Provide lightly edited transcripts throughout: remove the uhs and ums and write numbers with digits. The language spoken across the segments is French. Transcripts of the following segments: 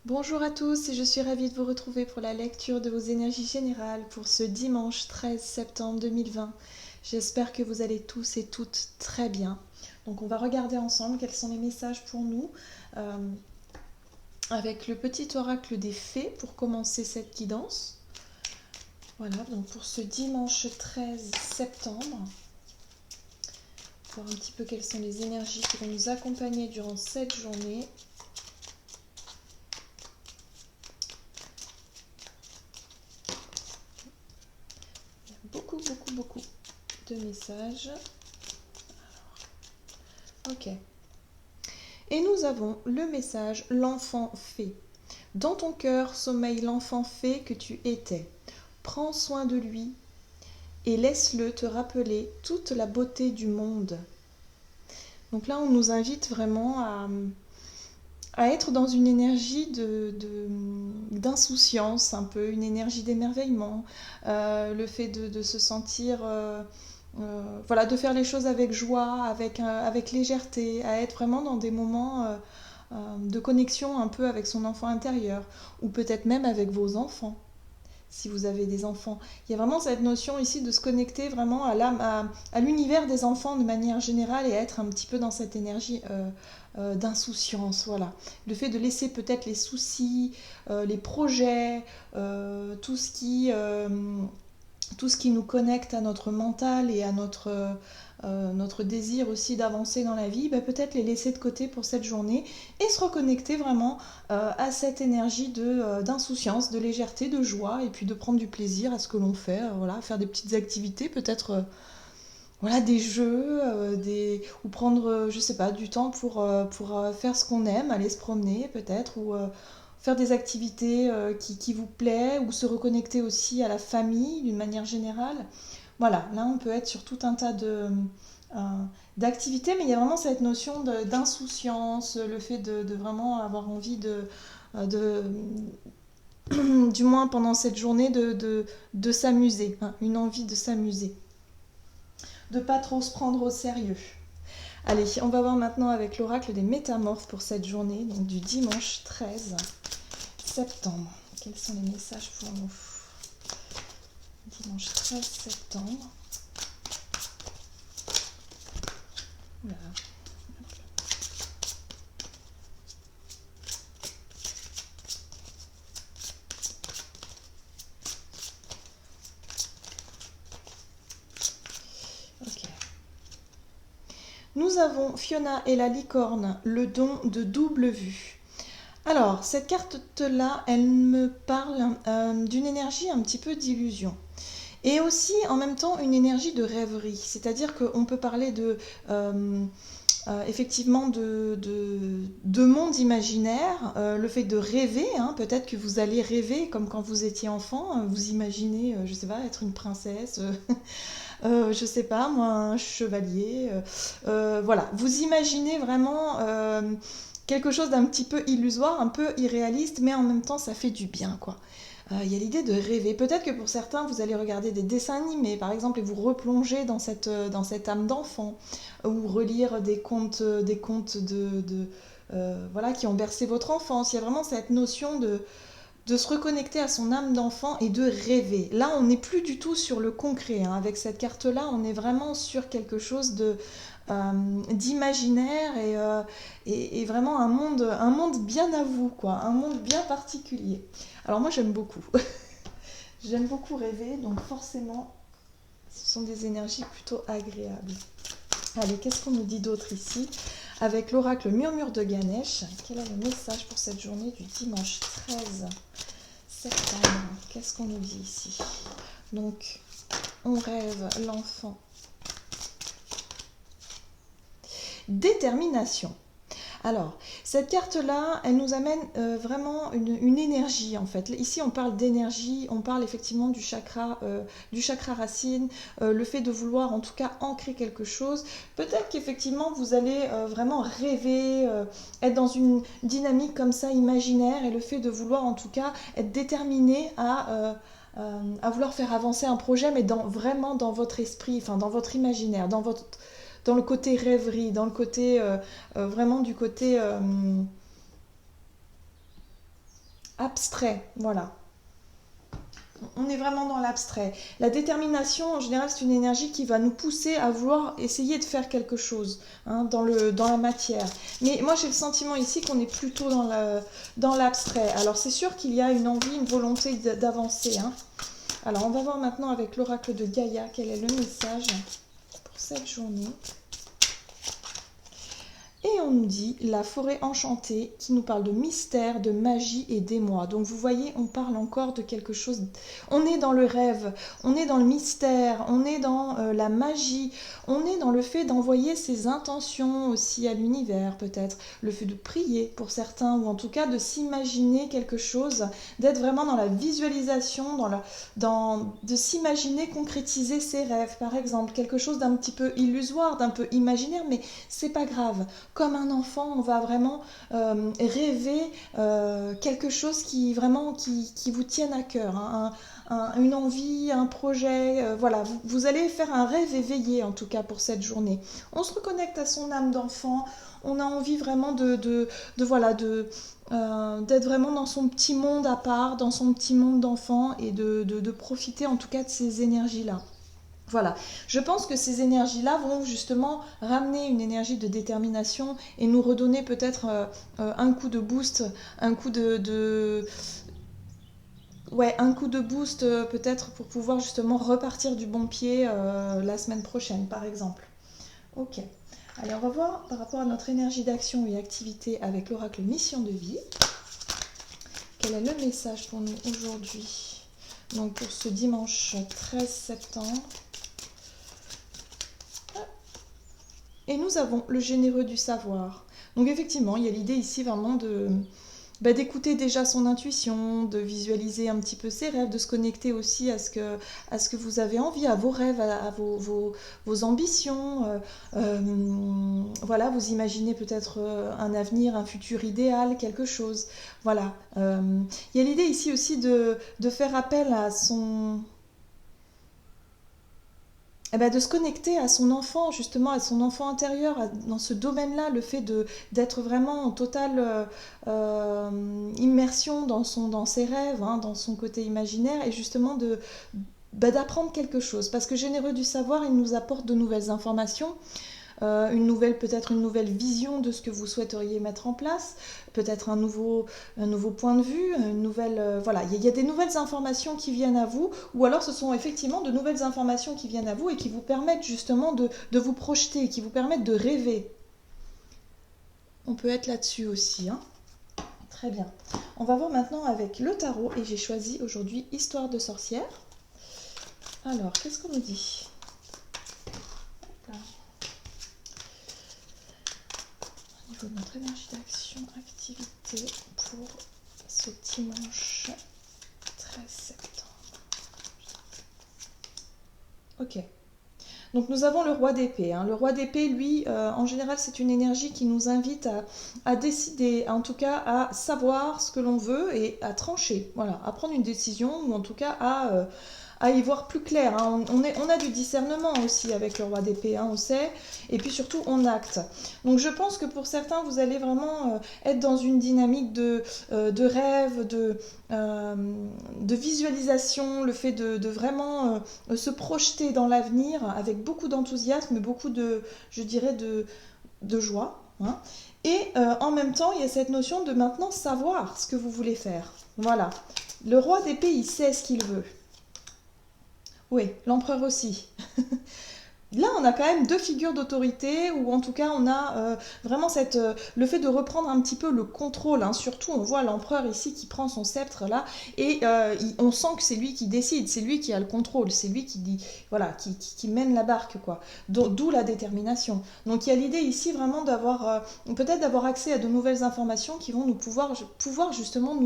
Bonjour à tous et je suis ravie de vous retrouver pour la lecture de vos énergies générales pour ce dimanche 13 septembre 2020. J'espère que vous allez tous et toutes très bien. Donc on va regarder ensemble quels sont les messages pour nous euh, avec le petit oracle des fées pour commencer cette guidance. Voilà, donc pour ce dimanche 13 septembre, voir un petit peu quelles sont les énergies qui vont nous accompagner durant cette journée. Beaucoup de messages. Ok. Et nous avons le message l'enfant fée. Dans ton cœur sommeille l'enfant fée que tu étais. Prends soin de lui et laisse-le te rappeler toute la beauté du monde. Donc là, on nous invite vraiment à être dans une énergie d'insouciance, un peu, une énergie d'émerveillement, le fait de se sentir, voilà, de faire les choses avec joie, avec légèreté, à être vraiment dans des moments de connexion un peu avec son enfant intérieur, ou peut-être même avec vos enfants si vous avez des enfants. Il y a vraiment cette notion ici de se connecter vraiment à l'univers des enfants de manière générale et à être un petit peu dans cette énergie d'insouciance. Voilà. Le fait de laisser peut-être les soucis, les projets, tout ce qui nous connecte à notre mental et à notre désir aussi d'avancer dans la vie, bah, peut-être les laisser de côté pour cette journée et se reconnecter vraiment à cette énergie d'insouciance, de légèreté, de joie et puis de prendre du plaisir à ce que l'on fait, voilà, faire des petites activités, peut-être voilà, des jeux, ou prendre, je sais pas, du temps pour faire ce qu'on aime, aller se promener peut-être, ou faire des activités qui vous plaît, ou se reconnecter aussi à la famille d'une manière générale. Voilà, là on peut être sur tout un tas euh, d'activités, mais il y a vraiment cette notion d'insouciance, le fait de vraiment avoir envie de du moins pendant cette journée, de s'amuser, hein, une envie de s'amuser, de pas trop se prendre au sérieux. Allez, on va voir maintenant avec l'oracle des métamorphes pour cette journée, donc du dimanche 13 septembre. Quels sont les messages pour nous? Dimanche 13 septembre. Oula. Ok. Nous avons Fiona et la licorne, le don de double vue. Alors, cette carte-là, elle me parle d'une énergie un petit peu d'illusion. Et aussi, en même temps, une énergie de rêverie. C'est-à-dire qu'on peut parler effectivement de monde imaginaire, le fait de rêver, hein, peut-être que vous allez rêver comme quand vous étiez enfant, vous imaginez, je sais pas, être une princesse, je sais pas, moi, un chevalier, voilà, vous imaginez vraiment quelque chose d'un petit peu illusoire, un peu irréaliste, mais en même temps, ça fait du bien, quoi. Il y a l'idée de rêver. Peut-être que pour certains, vous allez regarder des dessins animés, par exemple, et vous replonger dans cette âme d'enfant, ou relire des contes voilà, qui ont bercé votre enfance. Il y a vraiment cette notion de se reconnecter à son âme d'enfant et de rêver. Là, on n'est plus du tout sur le concret, hein. Avec cette carte-là, on est vraiment sur quelque chose d'imaginaire et vraiment un monde bien à vous, quoi, un monde bien particulier. Alors moi, j'aime beaucoup. J'aime beaucoup rêver, donc forcément, ce sont des énergies plutôt agréables. Allez, qu'est-ce qu'on nous dit d'autre ici? Avec l'oracle Murmure de Ganesh, quel est le message pour cette journée du dimanche 13 septembre? Qu'est-ce qu'on nous dit ici? Donc, on rêve l'enfant. Détermination. Alors, cette carte-là, elle nous amène vraiment une énergie en fait. Ici, on parle d'énergie, on parle effectivement du chakra racine, le fait de vouloir en tout cas ancrer quelque chose. Peut-être qu'effectivement, vous allez vraiment rêver, être dans une dynamique comme ça imaginaire, et le fait de vouloir en tout cas être déterminé à vouloir faire avancer un projet, mais vraiment dans votre esprit, enfin dans votre imaginaire, dans le côté rêverie, dans le côté vraiment du côté abstrait, voilà. On est vraiment dans l'abstrait. La détermination, en général, c'est une énergie qui va nous pousser à vouloir essayer de faire quelque chose hein, dans la matière. Mais moi, j'ai le sentiment ici qu'on est plutôt dans l'abstrait. Alors, c'est sûr qu'il y a une envie, une volonté d'avancer. Hein. Alors, on va voir maintenant avec l'oracle de Gaïa quel est le message pour cette journée. Et on nous dit la forêt enchantée qui nous parle de mystère, de magie et d'émoi. Donc vous voyez, on parle encore de quelque chose. On est dans le rêve, on est dans le mystère, on est dans la magie, on est dans le fait d'envoyer ses intentions aussi à l'univers peut-être. Le fait de prier pour certains ou en tout cas de s'imaginer quelque chose, d'être vraiment dans la visualisation, de s'imaginer concrétiser ses rêves par exemple. Quelque chose d'un petit peu illusoire, d'un peu imaginaire, mais c'est pas grave. Comme un enfant, on va vraiment rêver quelque chose qui vraiment qui vous tienne à cœur, hein, une envie, un projet, voilà, vous allez faire un rêve éveillé en tout cas pour cette journée. On se reconnecte à son âme d'enfant, on a envie vraiment d'être vraiment dans son petit monde à part, dans son petit monde d'enfant et de profiter en tout cas de ces énergies-là. Voilà, je pense que ces énergies-là vont justement ramener une énergie de détermination et nous redonner peut-être un coup de boost, un coup un coup de boost peut-être pour pouvoir justement repartir du bon pied la semaine prochaine par exemple. Ok, allez on va voir par rapport à notre énergie d'action et activité avec l'oracle mission de vie. Quel est le message pour nous aujourd'hui? Donc pour ce dimanche 13 septembre. Et nous avons le généreux du savoir. Donc effectivement, il y a l'idée ici vraiment d'écouter déjà son intuition, de visualiser un petit peu ses rêves, de se connecter aussi à ce que vous avez envie, à vos rêves, à vos ambitions. Voilà, vous imaginez peut-être un avenir, un futur idéal, quelque chose. Voilà. Il y a l'idée ici aussi de faire appel à son... de se connecter à son enfant, justement, à son enfant intérieur, dans ce domaine-là, le fait d'être vraiment en totale immersion dans ses rêves, hein, dans son côté imaginaire, et justement d'apprendre quelque chose. Parce que généreux du savoir, il nous apporte de nouvelles informations, peut-être une nouvelle vision de ce que vous souhaiteriez mettre en place, peut-être un nouveau point de vue, une nouvelle... voilà, il y a des nouvelles informations qui viennent à vous, ou alors ce sont effectivement de nouvelles informations qui viennent à vous et qui vous permettent justement de vous projeter, qui vous permettent de rêver. On peut être là-dessus aussi, hein. Très bien. On va voir maintenant avec le tarot, et j'ai choisi aujourd'hui Histoire de sorcière. Alors, qu'est-ce qu'on nous dit ? De notre énergie d'action, activité pour ce dimanche 13 septembre. Ok. Donc nous avons le roi d'épée. Hein. Le roi d'épée, lui, en général, c'est une énergie qui nous invite à décider, en tout cas à savoir ce que l'on veut et à trancher. Voilà, à prendre une décision ou en tout cas à y voir plus clair. Hein. On a du discernement aussi avec le roi d'épée, hein, on sait, et puis surtout on acte. Donc je pense que pour certains, vous allez vraiment être dans une dynamique de rêve, de visualisation, le fait de vraiment se projeter dans l'avenir avec beaucoup d'enthousiasme, beaucoup je dirais, de joie. Hein. Et en même temps, il y a cette notion de maintenant savoir ce que vous voulez faire. Voilà. Le roi d'épée, il sait ce qu'il veut. Oui, l'empereur aussi. Là, on a quand même deux figures d'autorité, ou en tout cas, on a vraiment le fait de reprendre un petit peu le contrôle. Hein. Surtout, on voit l'empereur ici qui prend son sceptre là, et on sent que c'est lui qui décide, c'est lui qui a le contrôle, c'est lui qui dit, voilà, qui mène la barque, quoi. D'où la détermination. Donc, il y a l'idée ici vraiment peut-être d'avoir accès à de nouvelles informations qui vont pouvoir justement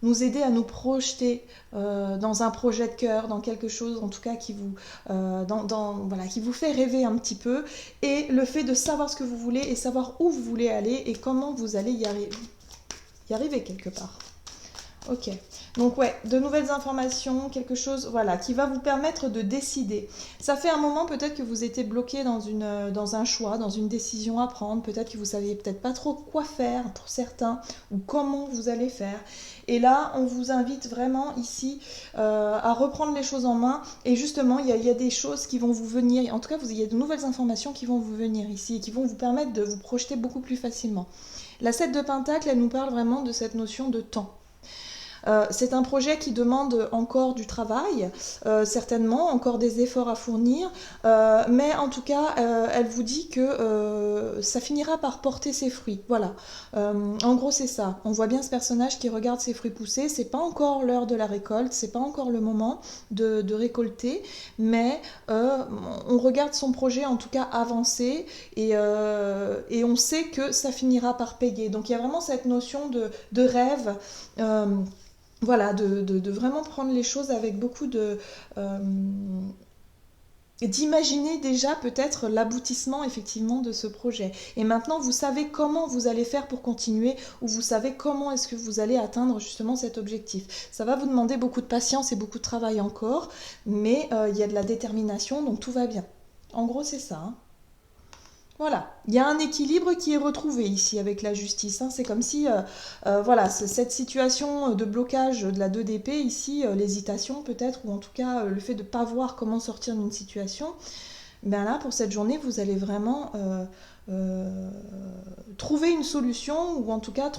nous aider à nous projeter dans un projet de cœur, dans quelque chose, en tout cas, qui vous fait rêver un petit peu, et le fait de savoir ce que vous voulez et savoir où vous voulez aller et comment vous allez y arriver quelque part. Ok. Donc ouais, de nouvelles informations, quelque chose, voilà, qui va vous permettre de décider. Ça fait un moment peut-être que vous étiez bloqué dans un choix, dans une décision à prendre. Peut-être que vous saviez peut-être pas trop quoi faire pour certains ou comment vous allez faire. Et là, on vous invite vraiment ici à reprendre les choses en main. Et justement, il y a des choses qui vont vous venir. En tout cas, il y a de nouvelles informations qui vont vous venir ici et qui vont vous permettre de vous projeter beaucoup plus facilement. La 7 de Pentacle, elle nous parle vraiment de cette notion de temps. C'est un projet qui demande encore du travail, certainement, encore des efforts à fournir, mais en tout cas, elle vous dit que ça finira par porter ses fruits. Voilà. En gros, c'est ça. On voit bien ce personnage qui regarde ses fruits pousser. C'est pas encore l'heure de la récolte, c'est pas encore le moment de récolter, mais on regarde son projet en tout cas avancer et on sait que ça finira par payer. Donc il y a vraiment cette notion de rêve. euh, voilà, de vraiment prendre les choses avec beaucoup euh, d'imaginer déjà peut-être l'aboutissement effectivement de ce projet. Et maintenant, vous savez comment vous allez faire pour continuer ou vous savez comment est-ce que vous allez atteindre justement cet objectif. Ça va vous demander beaucoup de patience et beaucoup de travail encore, mais il y a de la détermination, donc tout va bien. En gros, c'est ça, hein. Voilà, il y a un équilibre qui est retrouvé ici avec la justice, hein. C'est comme si, voilà, cette situation de blocage de la 2 d'épée, ici, l'hésitation peut-être, ou en tout cas le fait de ne pas voir comment sortir d'une situation, ben là, pour cette journée, vous allez vraiment euh, trouver une solution, ou en tout cas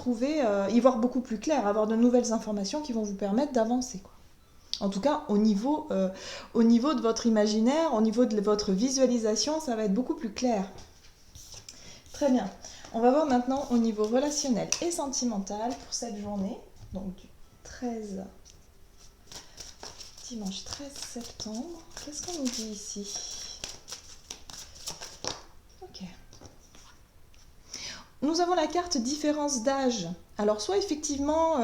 y voir beaucoup plus clair, avoir de nouvelles informations qui vont vous permettre d'avancer, quoi. En tout cas, au niveau de votre imaginaire, au niveau de votre visualisation, ça va être beaucoup plus clair. Très bien. On va voir maintenant au niveau relationnel et sentimental pour cette journée. Donc du 13, dimanche 13 septembre. Qu'est-ce qu'on nous dit ici? Ok. Nous avons la carte différence d'âge. Alors soit effectivement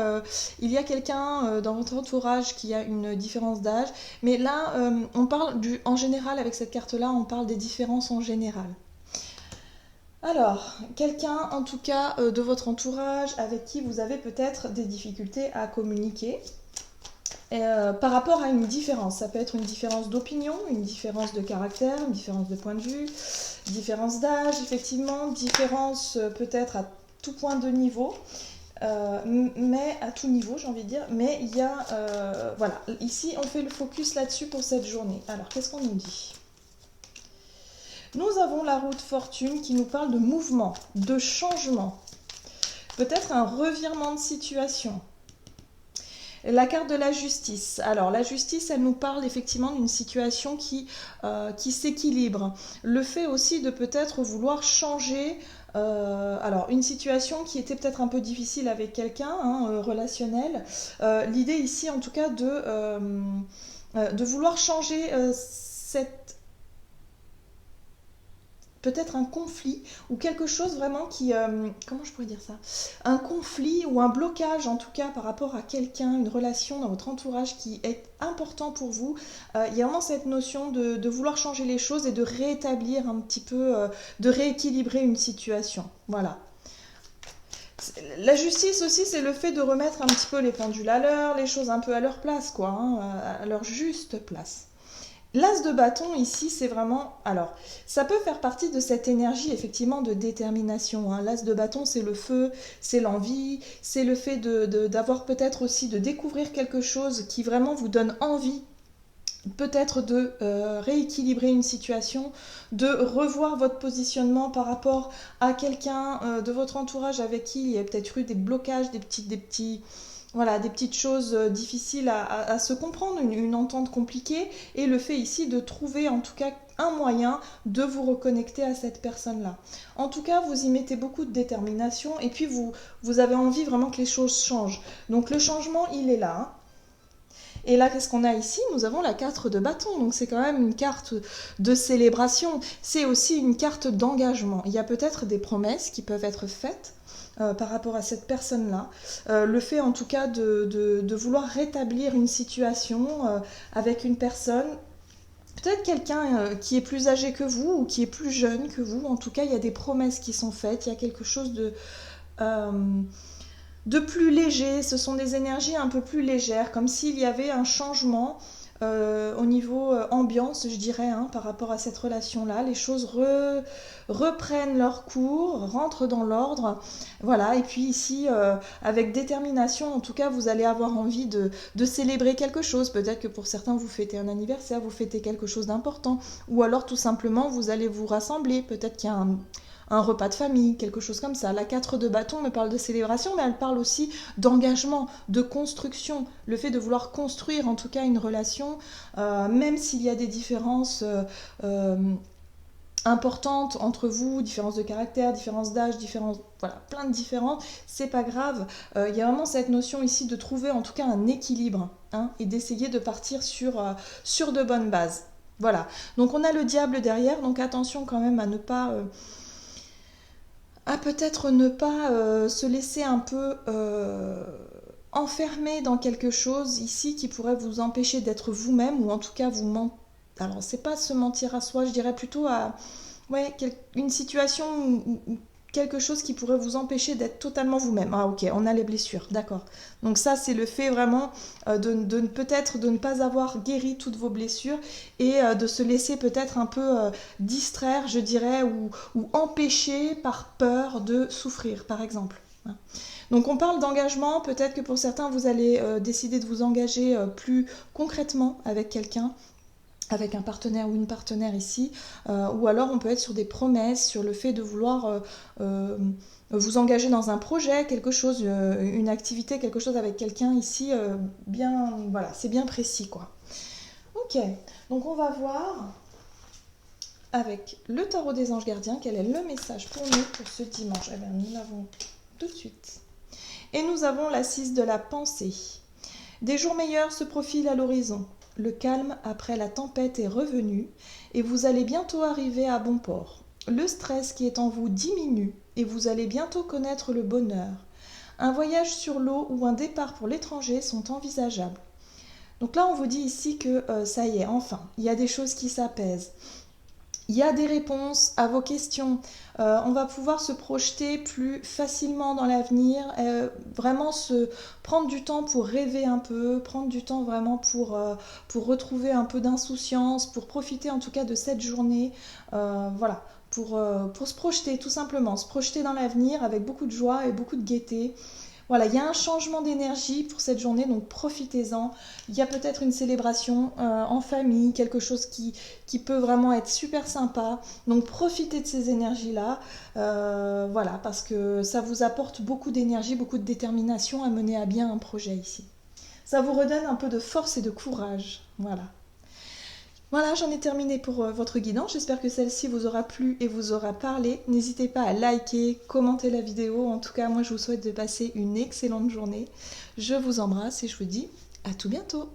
il y a quelqu'un dans votre entourage qui a une différence d'âge, mais là on parle en général avec cette carte-là, on parle des différences en général. Alors, quelqu'un en tout cas de votre entourage avec qui vous avez peut-être des difficultés à communiquer par rapport à une différence. Ça peut être une différence d'opinion, une différence de caractère, une différence de point de vue, différence d'âge, effectivement, différence peut-être à tout point de niveau. Mais à tout niveau, j'ai envie de dire. Mais il y a, voilà, ici on fait le focus là-dessus pour cette journée. Alors, qu'est-ce qu'on nous dit ? Nous avons la roue de fortune qui nous parle de mouvement, de changement, peut-être un revirement de situation. La carte de la justice. Alors la justice, elle nous parle effectivement d'une situation qui s'équilibre. Le fait aussi de peut-être vouloir changer alors une situation qui était peut-être un peu difficile avec quelqu'un, hein, relationnel. L'idée ici en tout cas de vouloir changer cette peut-être un conflit ou quelque chose vraiment qui comment je pourrais dire ça, un conflit ou un blocage en tout cas par rapport à quelqu'un, une relation dans votre entourage qui est important pour vous. Il y a vraiment cette notion de vouloir changer les choses et de rétablir un petit peu de rééquilibrer une situation, voilà. La justice aussi, c'est le fait de remettre un petit peu les pendules à l'heure, les choses un peu à leur place, quoi, hein, à leur juste place. L'as de bâton ici, c'est vraiment... Alors, ça peut faire partie de cette énergie, effectivement, de détermination, hein. L'as de bâton, c'est le feu, c'est l'envie, c'est le fait d'avoir peut-être aussi de découvrir quelque chose qui vraiment vous donne envie, peut-être de rééquilibrer une situation, de revoir votre positionnement par rapport à quelqu'un de votre entourage avec qui il y a peut-être eu des blocages, des petits voilà, des petites choses difficiles à se comprendre, une entente compliquée, et le fait ici de trouver en tout cas un moyen de vous reconnecter à cette personne-là. En tout cas, vous y mettez beaucoup de détermination, et puis vous avez envie vraiment que les choses changent. Donc le changement, il est là, hein. Et là, qu'est-ce qu'on a ici? Nous avons la 4 de bâton, donc c'est quand même une carte de célébration, c'est aussi une carte d'engagement. Il y a peut-être des promesses qui peuvent être faites par rapport à cette personne-là. Le fait en tout cas de vouloir rétablir une situation avec une personne, peut-être quelqu'un qui est plus âgé que vous ou qui est plus jeune que vous. En tout cas, il y a des promesses qui sont faites, il y a quelque chose de plus léger. Ce sont des énergies un peu plus légères, comme s'il y avait un changement au niveau ambiance, je dirais, hein, par rapport à cette relation-là. Les choses reprennent leur cours, rentrent dans l'ordre. Voilà, et puis ici, avec détermination, en tout cas, vous allez avoir envie de célébrer quelque chose. Peut-être que pour certains, vous fêtez un anniversaire, vous fêtez quelque chose d'important. Ou alors, tout simplement, vous allez vous rassembler. Peut-être qu'il y a un repas de famille, quelque chose comme ça. La 4 de bâton me parle de célébration, mais elle parle aussi d'engagement, de construction, le fait de vouloir construire en tout cas une relation, même s'il y a des différences importantes entre vous, différences de caractère, différences d'âge, différences, voilà, plein de différences, c'est pas grave. Il y a vraiment cette notion ici de trouver en tout cas un équilibre, hein, et d'essayer de partir sur de bonnes bases. Voilà, donc on a le diable derrière, donc attention quand même à ne pas... à peut-être ne pas se laisser un peu enfermer dans quelque chose ici qui pourrait vous empêcher d'être vous-même, ou en tout cas vous mentir. Alors c'est pas se mentir à soi, je dirais plutôt à ouais, une situation ou quelque chose qui pourrait vous empêcher d'être totalement vous-même. Ah ok, on a les blessures, d'accord. Donc ça c'est le fait vraiment peut-être de ne pas avoir guéri toutes vos blessures et de se laisser peut-être un peu distraire, je dirais, ou empêcher par peur de souffrir, par exemple. Donc on parle d'engagement, peut-être que pour certains vous allez décider de vous engager plus concrètement avec quelqu'un, avec un partenaire ou une partenaire ici, ou alors on peut être sur des promesses, sur le fait de vouloir vous engager dans un projet, quelque chose, une activité, quelque chose avec quelqu'un ici, bien, voilà, c'est bien précis quoi. Ok, donc on va voir avec le tarot des anges gardiens quel est le message pour nous pour ce dimanche. Eh bien, nous l'avons tout de suite. Et nous avons la 6 de la pensée. Des jours meilleurs se profilent à l'horizon. Le calme après la tempête est revenu et vous allez bientôt arriver à bon port. Le stress qui est en vous diminue et vous allez bientôt connaître le bonheur. Un voyage sur l'eau ou un départ pour l'étranger sont envisageables. Donc là, on vous dit ici que ça y est, enfin, il y a des choses qui s'apaisent. Il y a des réponses à vos questions. On va pouvoir se projeter plus facilement dans l'avenir, vraiment prendre du temps pour rêver un peu, prendre du temps vraiment pour retrouver un peu d'insouciance, pour profiter en tout cas de cette journée. Voilà, pour se projeter tout simplement, se projeter dans l'avenir avec beaucoup de joie et beaucoup de gaieté. Voilà, il y a un changement d'énergie pour cette journée, donc profitez-en. Il y a peut-être une célébration en famille, quelque chose qui peut vraiment être super sympa. Donc profitez de ces énergies-là, voilà, parce que ça vous apporte beaucoup d'énergie, beaucoup de détermination à mener à bien un projet ici. Ça vous redonne un peu de force et de courage, voilà. Voilà, j'en ai terminé pour votre guidance. J'espère que celle-ci vous aura plu et vous aura parlé. N'hésitez pas à liker, commenter la vidéo. En tout cas, moi, je vous souhaite de passer une excellente journée. Je vous embrasse et je vous dis à tout bientôt.